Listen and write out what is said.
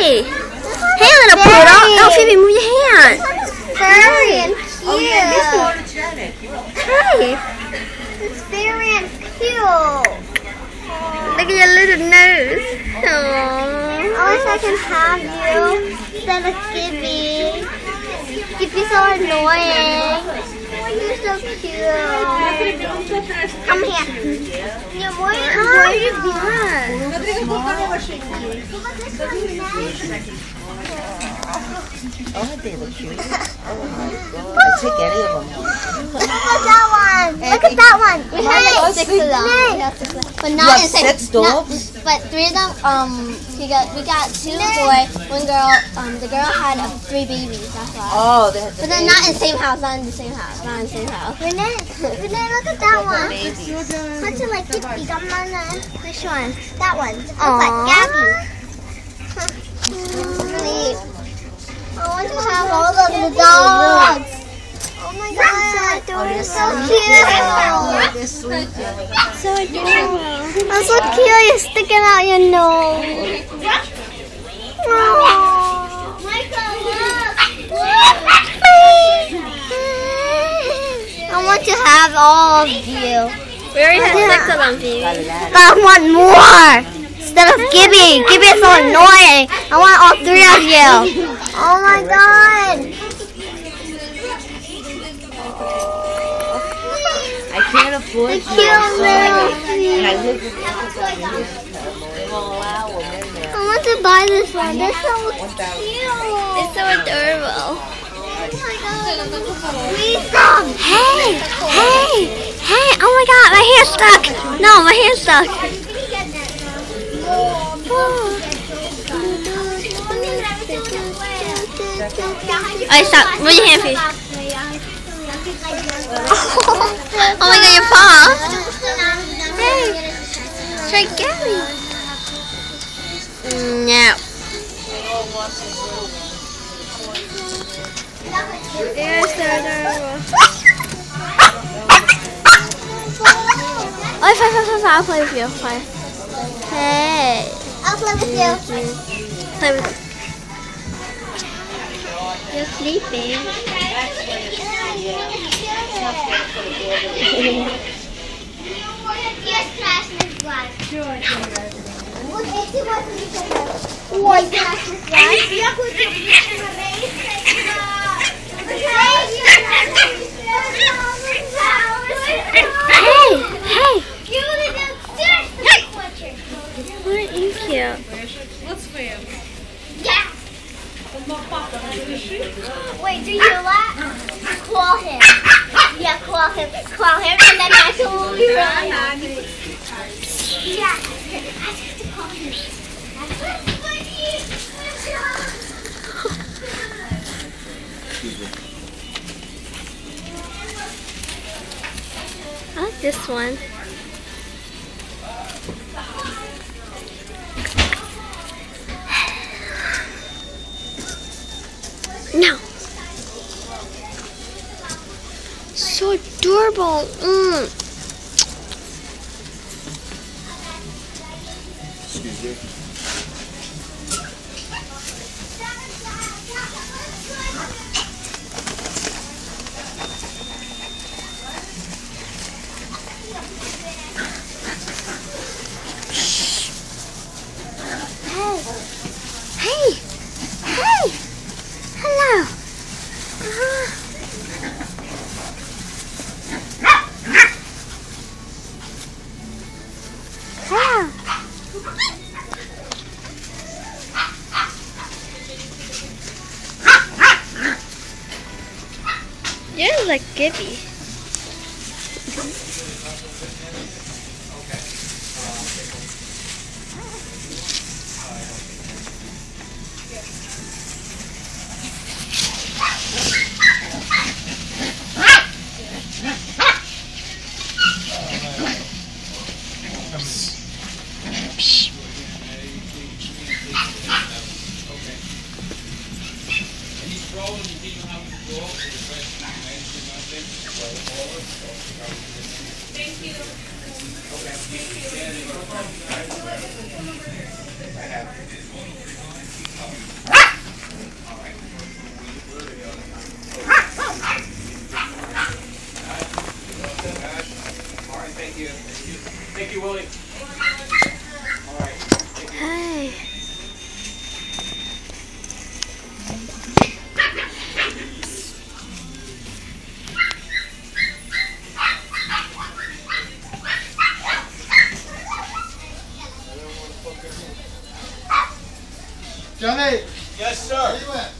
Hey! Hey, little poodle! No, Phoebe, move your hand! Furry and cute. Oh yeah, this photogenic. Hey! It's furry and cute. Look at your little nose. Aww. I wish I can have you instead of Skippy. Skippy's so annoying. Oh, you're so cute. Come here. You're more Where you going? Oh, they look cute. Oh my god. I take any of them. Look at that one. Look at that one. We have six of them. We have six of them. But not You have inside. 6 dogs? But 3 of them, we got 2 boys, 1 girl. The girl had 3 babies, that's why. Oh, they have the But they're not in the same house, not in the same house, not in the same house. Renee, look at that one. How to like it? Which one? That one. Looks like Gabby. I want to have all of the dogs. Oh my god, they're so cute. They're sweet. So adorable. That's so cute. You're sticking out your nose. Aww. I want to have all of you. We already had 6 of them, Phoebe. I want more. Instead of Gibby. Gibby is so annoying. I want all 3 of you. Oh my god. I can't afford you. Cute little And I live with they won't allow them in there. I want to buy this one. They're so cute. It's so adorable. Hey! Hey! Oh my god, my hair's stuck! No, my hair's stuck. Alright, stop. Move your hand, Phoebe. Oh my god, your paw. Hey! Try Gabby. No. They're so adorable. Oh, fine. I'll play with you. Fine. Hey. I'll play with you. Play with you. You're sleeping. Hey! What is cute? Yeah. Wait, do you what? Claw him. Yeah, claw him, and then that's all we run. Yeah. I like this one. No. So adorable. Excuse me. Hey! Hello! Hello! You're like Gibby. Thank you, Willie. Hey. Johnny, Yes, sir. where you at?